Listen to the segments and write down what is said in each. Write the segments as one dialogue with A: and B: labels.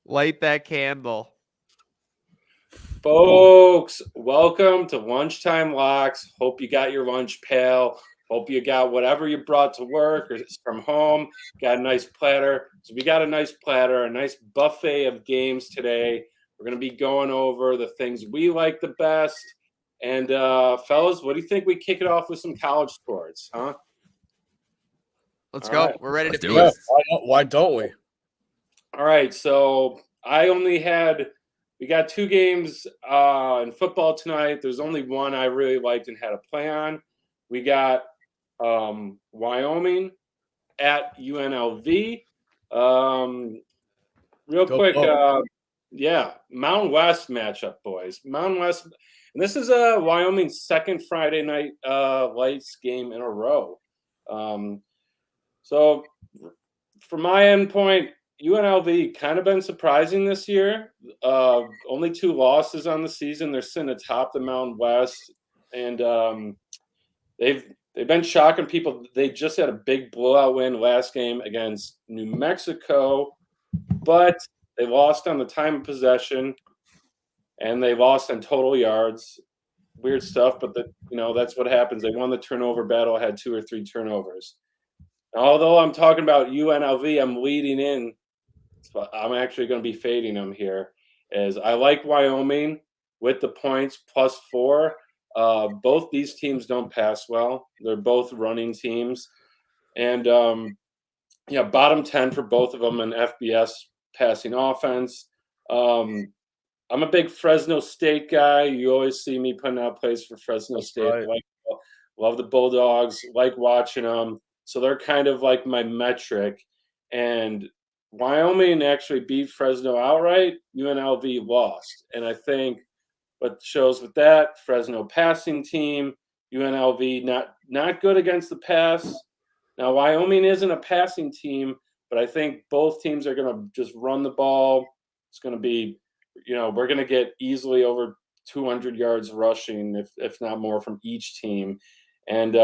A: Light that candle.
B: Folks, welcome to Lunchtime Locks. Hope you got your lunch pail. Hope you got whatever you brought to work or from home. Got a nice platter. So we got a nice platter, a nice buffet of games today. We're going to be going over the things we like the best. And fellas, what do you think we kick it off with some college sports, huh?
A: Let's
B: All
A: go.
B: right.
A: We're ready
C: Let's
A: to
C: do
A: feast.
C: it.
D: Why don't we?
B: All right, so we got two games in football tonight. There's only one I really liked and had a play on. We got Wyoming at UNLV. Real
D: Go
B: quick,
D: Bucks.
B: Mountain West matchup, boys. Mountain West, and this is Wyoming's second Friday night lights game in a row. So from my endpoint, UNLV kind of been surprising this year. Only 2 losses on the season. They're sitting atop the Mountain West, and they've been shocking people. They just had a big blowout win last game against New Mexico, but they lost on the time of possession, and they lost on total yards. Weird stuff, but that's what happens. They won the turnover battle, had 2 or 3 turnovers. Although I'm talking about UNLV, I'm leading in. I'm actually going to be fading them here. As I like Wyoming with the points +4. Both these teams don't pass well. They're both running teams, and bottom 10 for both of them in FBS passing offense. I'm a big Fresno State guy. You always see me putting out plays for Fresno State.
D: Right.
B: Love the Bulldogs. Like watching them. So they're kind of like my metric. And Wyoming actually beat Fresno outright. UNLV lost. And I think what shows with that, Fresno passing team, UNLV not good against the pass. Now, Wyoming isn't a passing team, but I think both teams are going to just run the ball. It's going to be, we're going to get easily over 200 yards rushing, if not more, from each team. And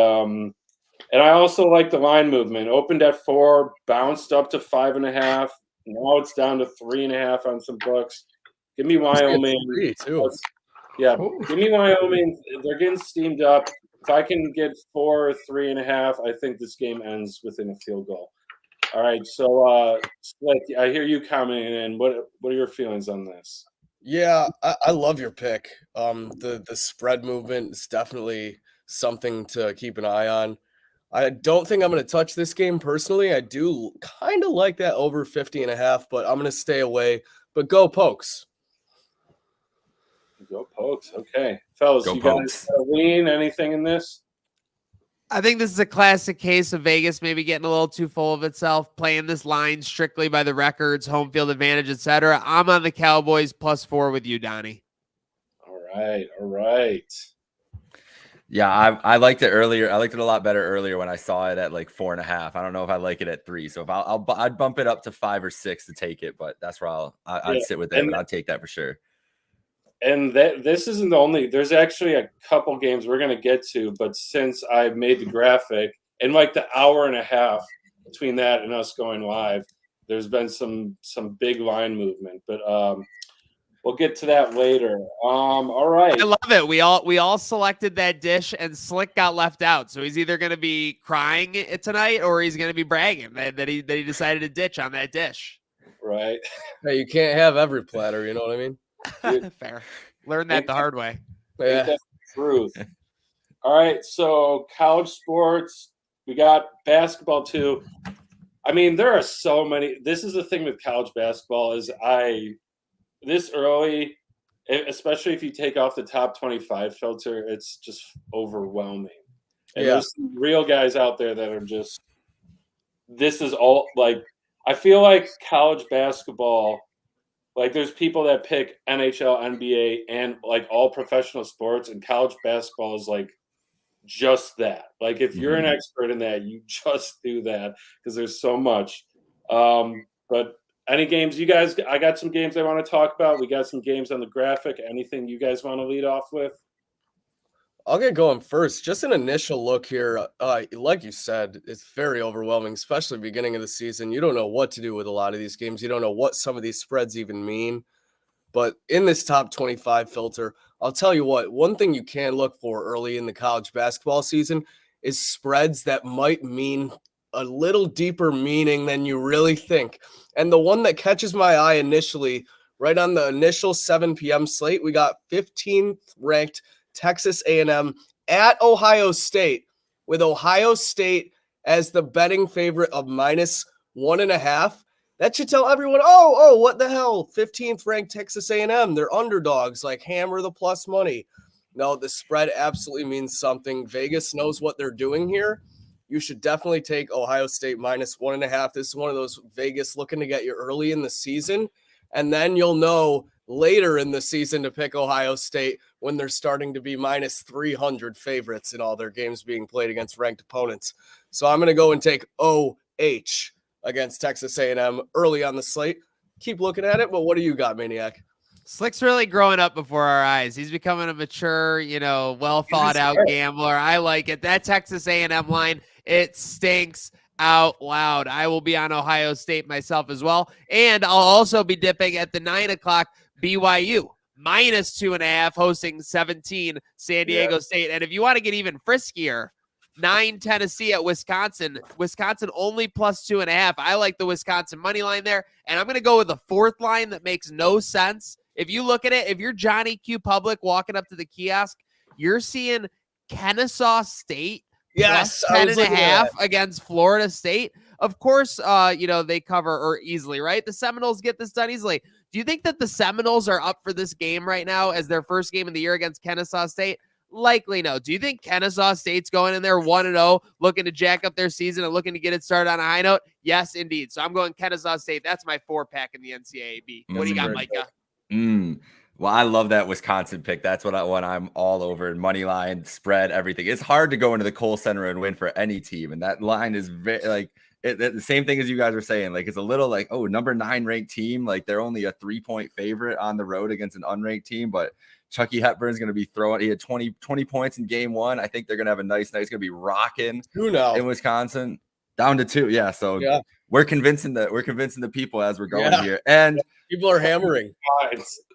B: I also like the line movement. Opened at 4, bounced up to 5.5. Now it's down to 3.5 on some books. Give me Wyoming.
D: 3 too.
B: Yeah, give me Wyoming. They're getting steamed up. If I can get 4 or 3.5, I think this game ends within a field goal. All right, so Slick, I hear you commenting in. What are your feelings on this?
D: Yeah, I love your pick. The spread movement is definitely something to keep an eye on. I don't think I'm going to touch this game personally. I do kind of like that over 50.5, but I'm going to stay away. But go Pokes.
B: Go Pokes. Okay. Fellas,
C: Go
B: you
C: Pokes.
B: guys lean anything in this?
A: I think this is a classic case of Vegas maybe getting a little too full of itself, playing this line strictly by the records, home field advantage, etc. I'm on the Cowboys +4 with you, Donnie.
B: All right.
C: Yeah, I liked it earlier. I liked it a lot better earlier when I saw it at like 4.5. I don't know if I like it at 3. So if I'd bump it up to 5 or 6 to take it, but that's where I'd sit with it. But I'd take that for sure.
B: And this isn't the only. There's actually a couple games we're going to get to, but since I made the graphic and like the hour and a half between that and us going live, there's been some big line movement. But we'll get to that later. All right.
A: I love it. We all selected that dish, and Slick got left out. So he's either going to be crying tonight, or he's going to be bragging that he decided to ditch on that dish.
B: Right.
D: Hey, you can't have every platter. You know what I mean?
A: Fair. Learn that the hard way.
D: Yeah.
B: That's the truth. All right. So college sports. We got basketball too. I mean, there are so many. This is the thing with college basketball is this early, especially if you take off the top 25 filter, it's just overwhelming. And there's some real guys out there that are just, this is all like, I feel like college basketball, like there's people that pick NHL, NBA, and like all professional sports, and college basketball is like just that. Like if you're an expert in that, you just do that because there's so much. But any games you guys? I got some games I want to talk about. We got some games on the graphic. Anything you guys want to lead off with?
D: I'll get going first. Just an initial look here. Like you said, it's very overwhelming, especially beginning of the season. You don't know what to do with a lot of these games. You don't know what some of these spreads even mean. But in this top 25 filter, I'll tell you what, one thing you can look for early in the college basketball season is spreads that might mean a little deeper meaning than you really think. And the one that catches my eye initially, right on the initial 7 p.m. slate, we got 15th ranked Texas A&M at Ohio State, with Ohio State as the betting favorite of -1.5. That should tell everyone, what the hell? 15th ranked Texas A&M, they're underdogs, like hammer the plus money. No, the spread absolutely means something. Vegas knows what they're doing here. You should definitely take Ohio State -1.5. This is one of those Vegas looking to get you early in the season. And then you'll know later in the season to pick Ohio State when they're starting to be -300 favorites in all their games being played against ranked opponents. So I'm going to go and take OH against Texas A&M early on the slate. Keep looking at it, but what do you got, Maniac?
A: Slick's really growing up before our eyes. He's becoming a mature, well thought out gambler. I like it. That Texas A&M line, it stinks out loud. I will be on Ohio State myself as well. And I'll also be dipping at the 9 o'clock BYU -2.5 hosting 17 San Diego State. And if you want to get even friskier, 9 Tennessee at Wisconsin. Wisconsin only +2.5. I like the Wisconsin money line there. And I'm going to go with the fourth line that makes no sense. If you look at it, if you're Johnny Q Public walking up to the kiosk, you're seeing Kennesaw State
D: Yes,
A: +10.5 against Florida State. Of course, they cover or easily, right? The Seminoles get this done easily. Do you think that the Seminoles are up for this game right now as their first game of the year against Kennesaw State? Likely no. Do you think Kennesaw State's going in there 1-0, looking to jack up their season and looking to get it started on a high note? Yes, indeed. So I'm going Kennesaw State. That's my 4-pack in the NCAA. What do you got, Micah?
C: Well, I love that Wisconsin pick. That's what I'm all over. Money line, spread, everything. It's hard to go into the Kohl Center and win for any team, and that line is very the same thing as you guys were saying. Like, it's a little like, number 9 ranked team. Like, they're only a 3-point favorite on the road against an unranked team, but Chucky Hepburn's going to be throwing. He had 20 points in game 1. I think they're going to have a nice night. It's going to be rocking in Wisconsin. Down to 2. Yeah. So we're convincing the people as we're going here. And
D: people are hammering.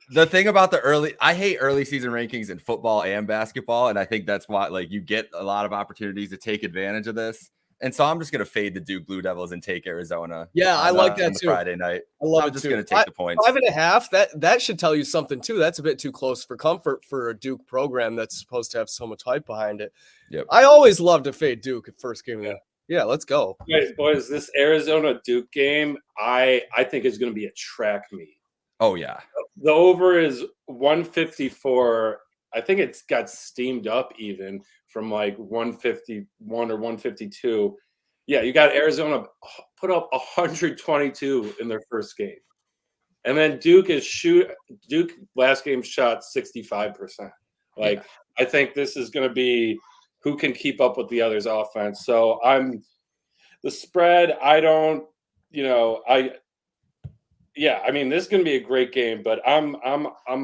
C: The thing about I hate early season rankings in football and basketball. And I think that's why, you get a lot of opportunities to take advantage of this. And so I'm just going to fade the Duke Blue Devils and take Arizona.
D: Yeah, I like that too.
C: Friday night.
D: I love it.
C: I'm just going to take the points.
D: 5.5. That should tell you something too. That's a bit too close for comfort for a Duke program that's supposed to have so much hype behind it.
C: Yep.
D: I always love to fade Duke at first game. Yeah, let's go.
B: Boys, this Arizona Duke game, I think is going to be a track meet.
C: Oh yeah.
B: The over is 154. I think it's got steamed up even from 151 or 152. Yeah, you got Arizona put up 122 in their first game. And then Duke last game shot 65%. I think this is going to be who can keep up with the other's offense. So the spread, this is going to be a great game, but I'm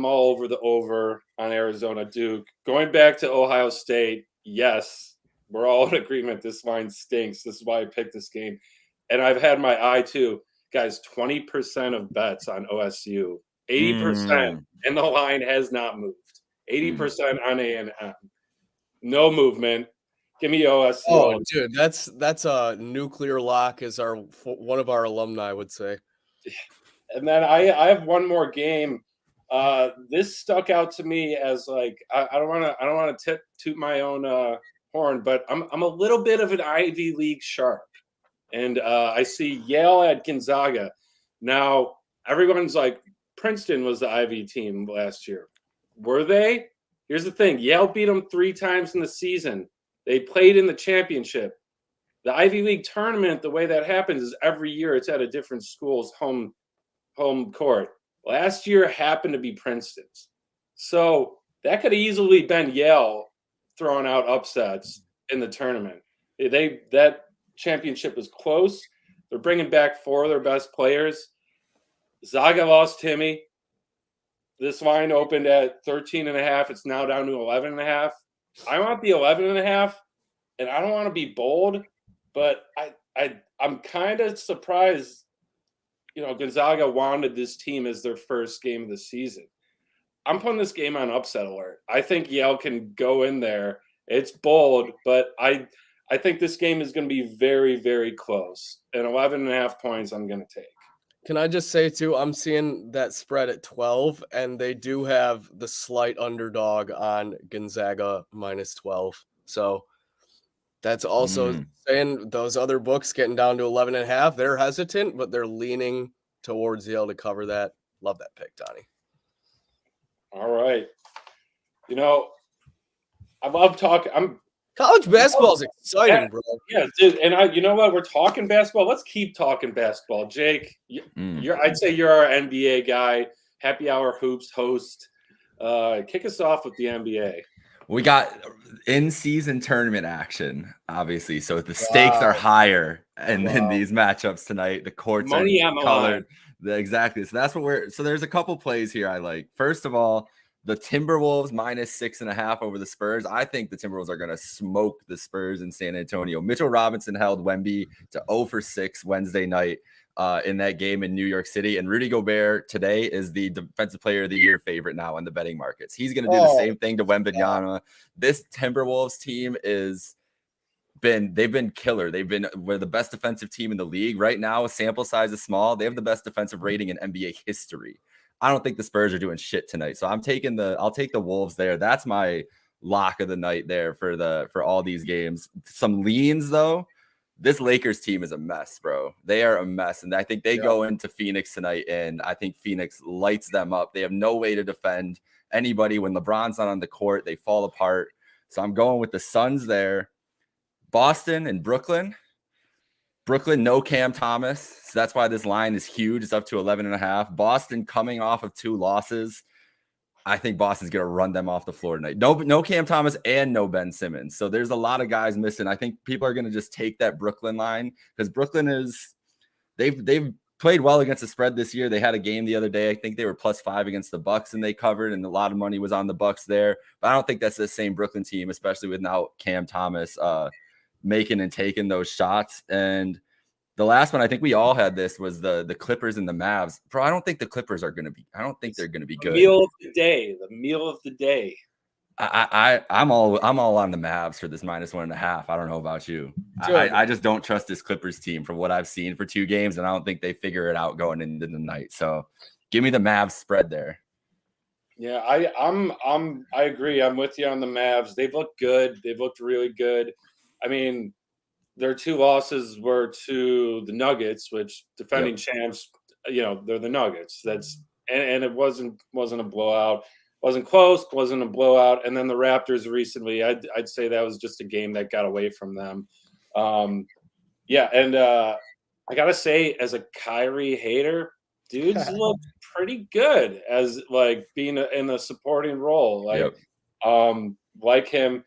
B: all over the over on Arizona Duke. Going back to Ohio State, yes, we're all in agreement. This line stinks. This is why I picked this game. And I've had my eye too. Guys, 20% of bets on OSU, 80%, and the line has not moved. 80% on A&M. No movement. Give me OSU.
D: Oh, dude, that's a nuclear lock, as one of our alumni would say.
B: And then I have one more game. This stuck out to me as I don't want to toot my own horn, but I'm a little bit of an Ivy League sharp, and I see Yale at Gonzaga. Now everyone's like, Princeton was the Ivy team last year. Were they? Here's the thing: Yale beat them 3 times in the season. They played in the championship. The Ivy League tournament, the way that happens is every year it's at a different school's home court. Last year happened to be Princeton's. So that could have easily been Yale throwing out upsets in the tournament. That championship was close. They're bringing back 4 of their best players. Zaga lost Timmy. This line opened at 13.5. It's now down to 11.5. I want the 11.5, and I don't want to be bold, but I'm kind of surprised. Gonzaga wanted this team as their first game of the season. I'm putting this game on upset alert. I think Yale can go in there. It's bold, but I think this game is going to be very, very close. And 11.5 points I'm going to take.
D: Can I just say, too, I'm seeing that spread at 12, and they do have the slight underdog on Gonzaga minus 12. So that's also saying those other books getting down to 11.5. They're hesitant, but they're leaning towards Yale to cover that. Love that pick, Donnie.
B: All right. I love talking.
D: College basketball is exciting, bro.
B: Yeah, dude. And you know what? We're talking basketball. Let's keep talking basketball. Jake, I'd say you're our NBA guy, happy hour hoops host. Kick us off with the NBA.
C: We got in-season tournament action, obviously, so the stakes are higher, and then these matchups tonight, the courts
B: Money
C: are
B: on the
C: colored.
B: line.
C: Exactly. So that's what so there's a couple plays here I like. First of all, the Timberwolves minus 6.5 over the Spurs. I think the Timberwolves are going to smoke the Spurs in San Antonio. Mitchell Robinson held Wemby to 0 for 6 Wednesday night in that game in New York City. And Rudy Gobert today is the Defensive Player of the Year favorite now on the betting markets. He's going to do the same thing to Wembanyama. This Timberwolves team they've been killer. We're the best defensive team in the league right now. Sample size is small. They have the best defensive rating in NBA history. I don't think the Spurs are doing shit tonight. So I'll take the Wolves there. That's my lock of the night there for all these games. Some leans though. This Lakers team is a mess, bro. They are a mess. And I think they go into Phoenix tonight, and I think Phoenix lights them up. They have no way to defend anybody. When LeBron's not on the court, they fall apart. So I'm going with the Suns there. Boston and Brooklyn. Brooklyn, no Cam Thomas. So that's why this line is huge. It's up to 11.5. Boston coming off of 2 losses. I think Boston's going to run them off the floor tonight. No Cam Thomas and no Ben Simmons. So there's a lot of guys missing. I think people are going to just take that Brooklyn line because Brooklyn they've played well against the spread this year. They had a game the other day. I think they were +5 against the Bucks, and they covered, and a lot of money was on the Bucks there. But I don't think that's the same Brooklyn team, especially without Cam Thomas making and taking those shots. And the last one, I think we all had this, was the Clippers and the Mavs. Bro, I don't think the Clippers are going to be. I don't think they're going to be good.
B: The meal of the day.
C: I'm all on the Mavs for this -1.5. I don't know about you. I just don't trust this Clippers team from what I've seen for 2 games, and I don't think they figure it out going into the night. So give me the Mavs spread there.
B: Yeah, I agree. I'm with you on the Mavs. They've looked good. They've looked really good. I mean, their 2 losses were to the Nuggets, which defending champs, they're the Nuggets. And it wasn't a blowout. Wasn't close, wasn't a blowout. And then the Raptors recently, I'd say that was just a game that got away from them. I gotta say, as a Kyrie hater, dudes look pretty good as being in a supporting role. Like him.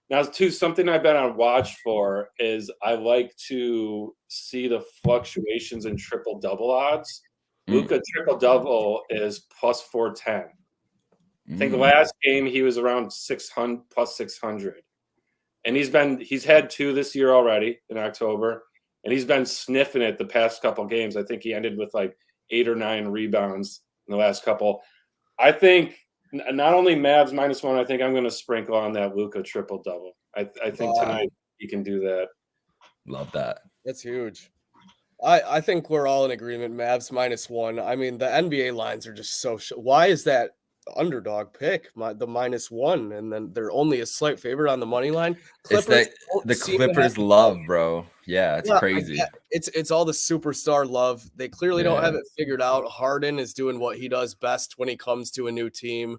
B: Now, too, something I've been on watch for is I like to see the fluctuations in triple-double odds. Luka triple-double is +410. I think last game he was around +600. And he's had 2 this year already in October, and he's been sniffing it the past couple games. I think he ended with 8 or 9 rebounds in the last couple. I think not only Mavs -1, I think I'm going to sprinkle on that Luka triple-double. I think tonight he can do that.
C: Love that.
D: That's huge. I think we're all in agreement. Mavs -1. I mean, the NBA lines are just so. Why is that underdog pick the -1, and then they're only a slight favorite on the money line?
C: Clippers, the Clippers love, bro. Yeah, it's crazy.
D: It's all the superstar love. They clearly don't have it figured out. Harden is doing what he does best when he comes to a new team,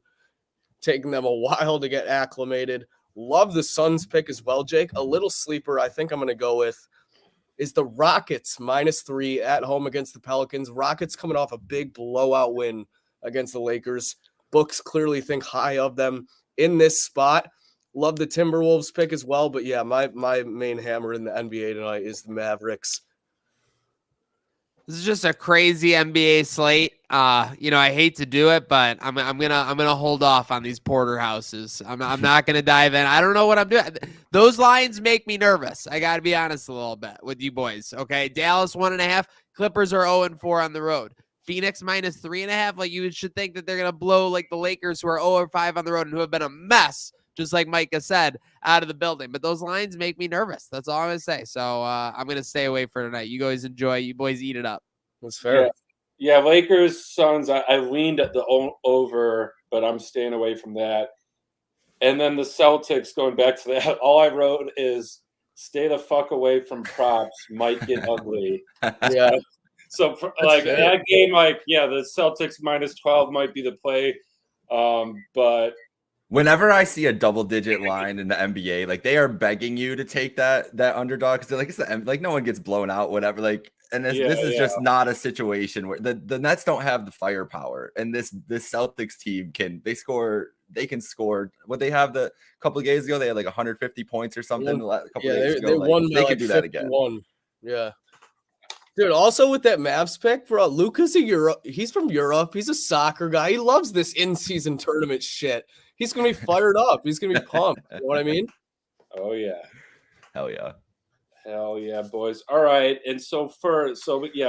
D: taking them a while to get acclimated. Love the Suns pick as well, Jake. A little sleeper I think I'm going to go with is the Rockets -3 at home against the Pelicans. Rockets coming off a big blowout win against the Lakers. Books clearly think high of them in this spot. Love the Timberwolves pick as well. But yeah, my main hammer in the NBA tonight is the Mavericks.
A: This is just a crazy NBA slate. I hate to do it, but I'm gonna hold off on these porterhouses. I'm not gonna dive in. I don't know what I'm doing. Those lines make me nervous. I got to be honest a little bit with you boys. Okay, Dallas 1.5. Clippers are 0-4 on the road. Phoenix -3.5. Like, you should think that they're gonna blow like the Lakers, who are 0-5 on the road and who have been a mess, just like Micah said, out of the building. But those lines make me nervous. That's all I'm going to say. So I'm going to stay away for tonight. You guys enjoy. You boys eat it up.
D: That's fair.
B: Yeah, Lakers, Suns, I leaned at the over, but I'm staying away from that. And then the Celtics, going back to that, all I wrote is stay the fuck away from props, might get ugly.
D: Yeah.
B: So, that game, the Celtics -12 might be the play. But
C: whenever I see a double-digit line in the NBA, like, they are begging you to take that underdog, because they're like, it's no one gets blown out, whatever. Like, and this is just not a situation where the Nets don't have the firepower, and this Celtics team can score. They can score. What they have the couple of days ago, they had like 150 points or something. A couple of days ago,
D: they won.
C: They could do that again.
D: Yeah. Dude, also with that Mavs pick, bro, Luka's he's from Europe. He's a soccer guy. He loves this in-season tournament shit. He's going to be fired up. He's going to be pumped. You know what I mean?
B: Oh, yeah.
C: Hell yeah.
B: Hell yeah, boys. All right. And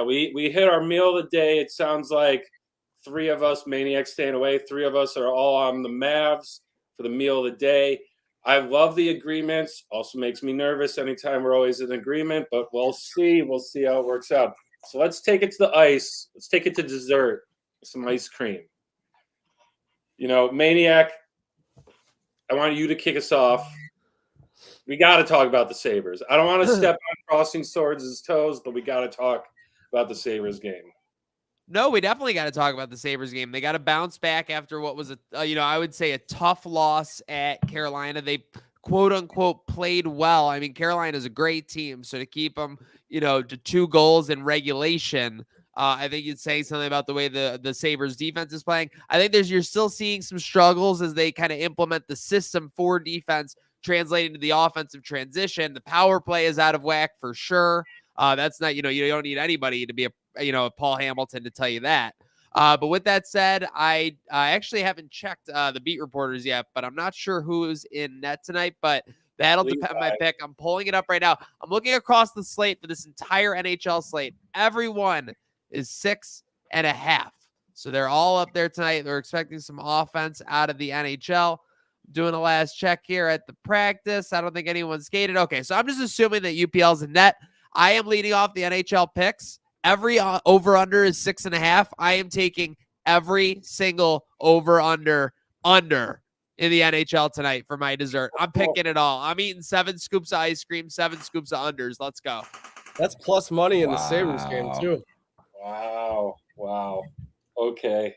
B: we hit our meal of the day. It sounds like 3 of us, Maniacs staying away. 3 of us are all on the Mavs for the meal of the day. I love the agreements. Also makes me nervous anytime we're always in agreement, but we'll see. We'll see how it works out. So let's take it to the ice. Let's take it to dessert. Some ice cream. Maniac, I want you to kick us off. We got to talk about the Sabres. I don't want to step on Crossing Swords' toes, but we got to talk about the Sabres game.
A: No, we definitely got to talk about the Sabres game. They got to bounce back after what was I would say a tough loss at Carolina. They quote unquote played well. I mean, Carolina is a great team, so to keep them, to 2 goals in regulation, I think it's saying something about the way the Sabres defense is playing. I think you're still seeing some struggles as they kind of implement the system for defense, translating to the offensive transition. The power play is out of whack for sure. That's not, you don't need anybody to be a Paul Hamilton to tell you that. But with that said, I actually haven't checked the beat reporters yet, but I'm not sure who's in net tonight, but that'll depend on my pick. I'm pulling it up right now. I'm looking across the slate for this entire NHL slate. Everyone is 6.5. So they're all up there tonight. They're expecting some offense out of the NHL. Doing a last check here at the practice. I don't think anyone skated. Okay, so I'm just assuming that UPL's in net. I am leading off the NHL picks. Every over-under is 6.5. I am taking every single over-under in the NHL tonight for my dessert. I'm picking it all. I'm eating 7 scoops of ice cream, 7 scoops of unders. Let's go.
D: That's plus money in the Sabres game, too.
B: Wow. Okay.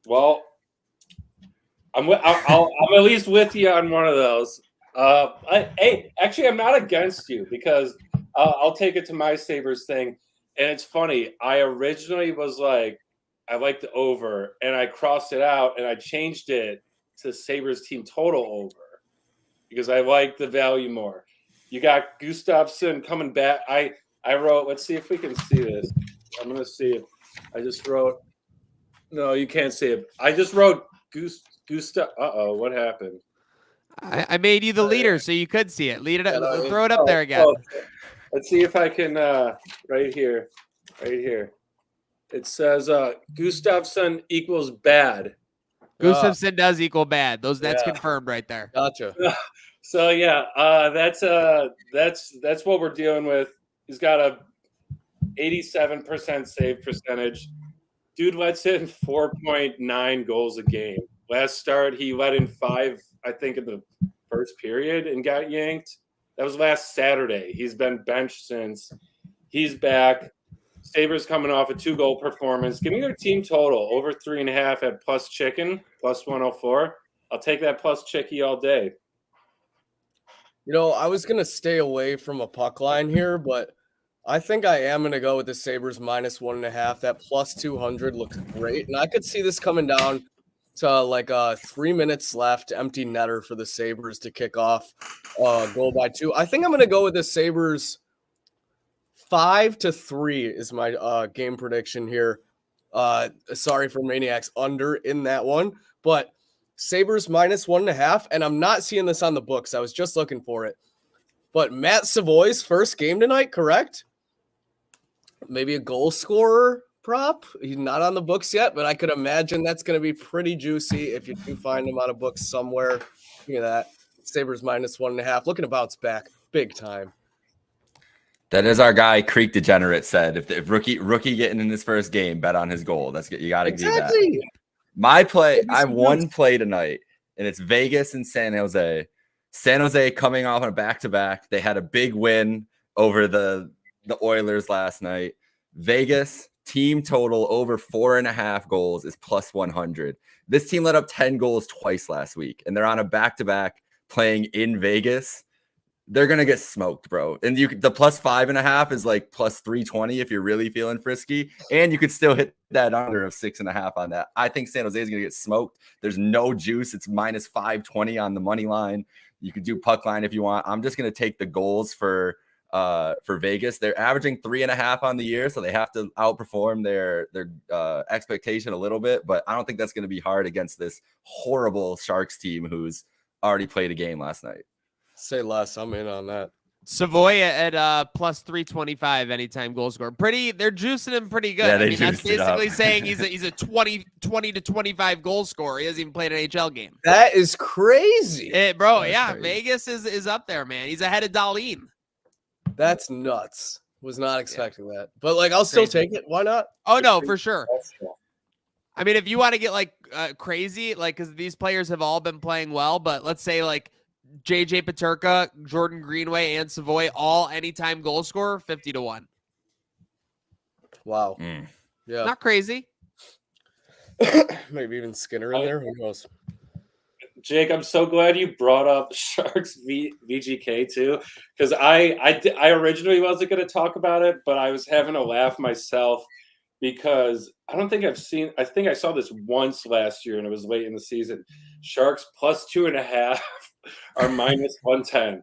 B: Well, I'm at least with you on one of those. I'm not against you, because I'll take it to my Sabres thing. And it's funny. I originally was like, I like the over, and I crossed it out, and I changed it to Sabres team total over because I like the value more. You got Gustafsson coming back. I wrote, let's see if we can see this. I'm going to see if I just wrote. No, you can't see it. I just wrote Gustav. Uh-oh, what happened?
A: I made you the leader so you could see it. Lead it up. Throw it up there again.
B: Let's see if I can, right here. It says Gustafsson equals bad.
A: Gustafsson does equal bad. That's confirmed right there.
D: Gotcha.
B: So that's what we're dealing with. He's got a 87% save percentage. Dude lets in 4.9 goals a game. Last start, he let in 5, I think, in the first period and got yanked. That was last Saturday. He's been benched since. He's back. Sabres coming off a 2-goal performance. Give me their team total over 3.5 at plus chicken, plus 104. I'll take that plus chicky all day.
D: I was going to stay away from a puck line here, but I think I am going to go with the Sabres -1.5. That plus 200 looks great. And I could see this coming down to 3 minutes left, empty netter for the Sabres to kick off goal by 2. I think I'm going to go with the Sabres 5-3 is my game prediction here. Sorry for Maniacs under in that one, but Sabres -1.5, and I'm not seeing this on the books. I was just looking for it. But Matt Savoy's first game tonight, correct? Maybe a goal scorer prop. He's not on the books yet, but I could imagine that's going to be pretty juicy if you do find him on a book somewhere. Look at that. Sabres -1.5. Looking to bounce back big time.
C: That is our guy Creek Degenerate said. If rookie getting in his first game, bet on his goal. You got to do that. My play, I have one play tonight, and it's Vegas and San Jose. San Jose coming off on a back-to-back. They had a big win over the Oilers last night. Vegas team total over 4.5 goals is +100. This team let up 10 goals twice last week, and they're on a back-to-back playing in Vegas. They're gonna get smoked, bro. And the +5.5 is like +320 if you're really feeling frisky, and you could still hit that under of 6.5 on that. I think San Jose is gonna get smoked. There's no juice. It's -520 on the money line. You could do puck line if you want. I'm just gonna take the goals for Vegas. They're averaging 3.5 on the year, so they have to outperform their expectation a little bit. But I don't think that's gonna be hard against this horrible Sharks team who's already played a game last night.
D: Say less. I'm in on that.
A: Savoy at +325 anytime goal scorer. They're juicing him pretty good.
C: Yeah,
A: I mean, that's
C: juiced it up.
A: basically saying he's a 20 to 25 goal scorer. He hasn't even played an NHL game.
D: That is crazy.
A: Bro,
C: That's
A: yeah,
C: crazy.
A: Vegas is up there, man. He's ahead of Darlene.
D: That's nuts. Was not expecting that. But like, I'll still take it. Why not?
A: Oh no, for sure. I mean, if you want to get like crazy, like because these players have all been playing well, but let's say like JJ Peterka, Jordan Greenway, and Savoy all anytime goal scorer 50-1.
D: Wow. Yeah.
A: Not crazy.
D: Maybe even Skinner in there. Who knows?
B: Jake, I'm so glad you brought up Sharks VGK too, because I originally wasn't going to talk about it, but I was having a laugh myself because I think I saw this once last year, and it was late in the season. Sharks +2.5 are -110.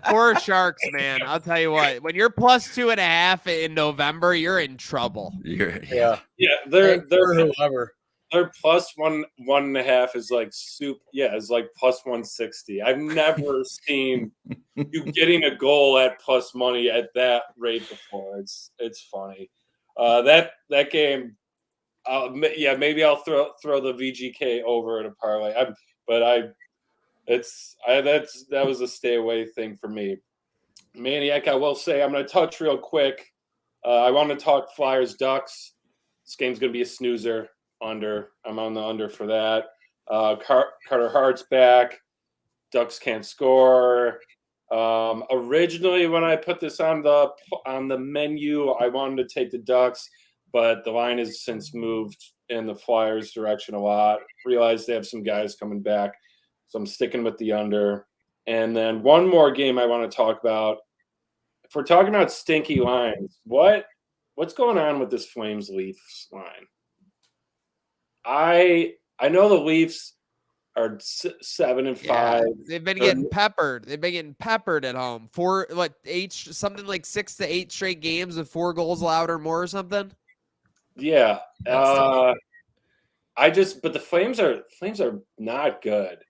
A: Poor Sharks, man. I'll tell you what. When you're +2.5 in November, you're in trouble.
D: Yeah.
B: They're
D: whoever.
B: Their +1.5 is like soup. Yeah, it's like +160. I've never seen you getting a goal at plus money at that rate before. It's funny. That game. Maybe I'll throw the VGK over in a parlay. That was a stay away thing for me. Maniac, I will say I'm going to touch real quick. I want to talk Flyers Ducks. This game's going to be a snoozer. Under. I'm on the under for that. Carter Hart's back. Ducks can't score. Originally, when I put this on the menu, I wanted to take the Ducks, but the line has since moved in the Flyers' direction a lot. Realized they have some guys coming back, so I'm sticking with the under. And then one more game I want to talk about. If we're talking about stinky lines, what's going on with this Flames Leafs line? I know the Leafs are 7-5.
A: Yeah, they've been getting peppered. They've been getting peppered at home. Something like 6 to 8 straight games of 4 goals allowed or more or something.
B: Yeah. But the Flames are not good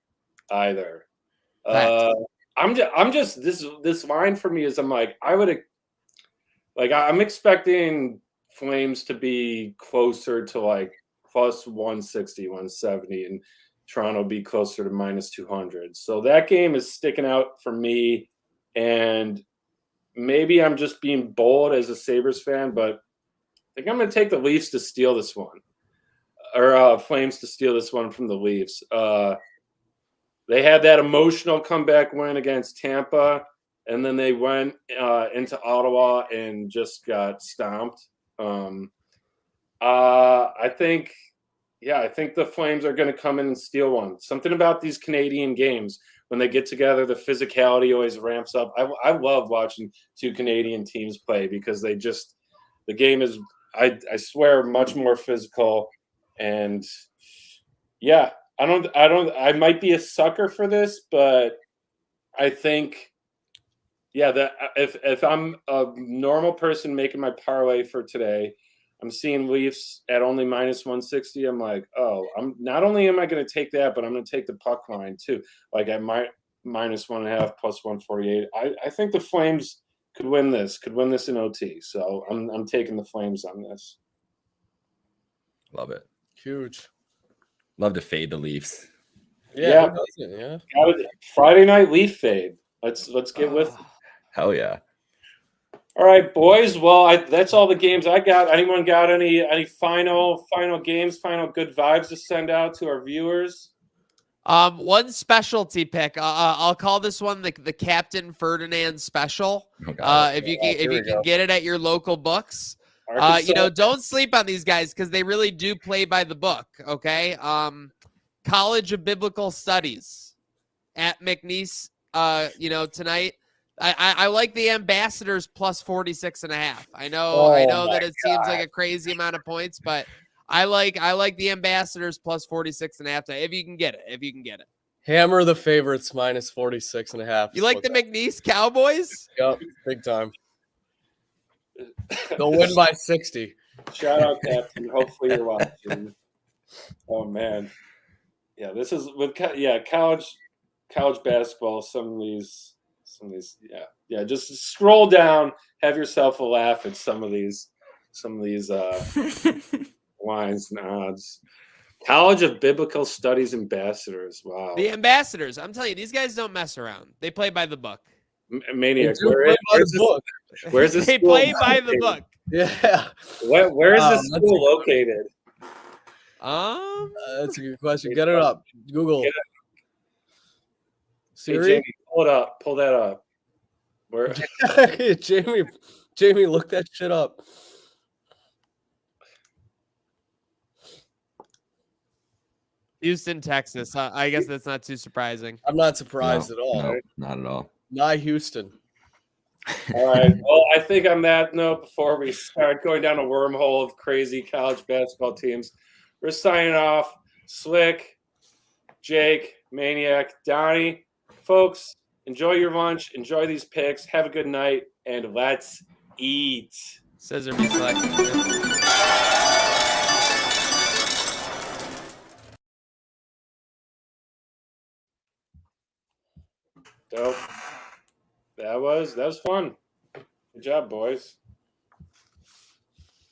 B: either. I'm just this line for me is I'm expecting Flames to be closer to like +160, 170, and Toronto be closer to -200. So that game is sticking out for me, and maybe I'm just being bold as a Sabres fan, but I think I'm going to take the Leafs to steal this one, or Flames to steal this one from the Leafs. They had that emotional comeback win against Tampa, and then they went into Ottawa and just got stomped. I think the Flames are going to come in and steal one. Something about these Canadian games, when they get together, the physicality always ramps up. I love watching two Canadian teams play because the game is, I swear, much more physical. And yeah, I might be a sucker for this, but I think Yeah, if I'm a normal person making my parlay for today, I'm seeing Leafs at only minus 160. I'm like, oh, I'm not only am I going to take that, but I'm going to take the puck line too. Like at my minus 1.5 plus 148. I think the Flames could win this. Could win this in OT. So I'm taking the Flames on this.
C: Love it.
D: Huge.
C: Love to fade the Leafs.
D: Yeah. Who doesn't? Yeah.
B: Friday night Leaf fade. Let's get with it.
C: Hell yeah.
B: All right, boys. Well, that's all the games I got. Anyone got any final games, final good vibes to send out to our viewers?
A: One specialty pick. I'll call this one the Captain Ferdinand special. If you can get it at your local books, don't sleep on these guys because they really do play by the book. Okay. College of Biblical Studies at McNeese. Tonight. I like the Ambassadors plus 46.5. I know that it seems like a crazy amount of points, but I like the Ambassadors plus 46.5. If you can get it.
D: Hammer the favorites minus 46.5.
A: You like the McNeese Cowboys?
D: Yep, big time. They'll win by 60.
B: Shout out, Captain. Hopefully you're watching. Oh man, yeah. This is with college basketball. Some of these. Just scroll down, have yourself a laugh at some of these lines and odds. College of Biblical Studies Ambassadors. Wow.
A: The Ambassadors. I'm telling you, these guys don't mess around. They play by the book.
B: Maniac.
D: Where's
B: this?
A: They play by the book.
D: Yeah.
B: Where is this school located?
D: That's a good question. Get it up. Google. Siri?
B: Hey, Jamie, pull that up. Where
D: Jamie, look that shit up.
A: Houston, Texas. I guess that's not too surprising.
D: I'm not surprised at all.
C: No, not at all.
D: Not Houston.
B: All right. Well, I think on that note, before we start going down a wormhole of crazy college basketball teams, we're signing off. Slick, Jake, Maniac, Donnie. Folks, enjoy your lunch. Enjoy these picks. Have a good night. And let's eat.
A: Scissor me, Slick.
B: Dope. That was fun. Good job, boys.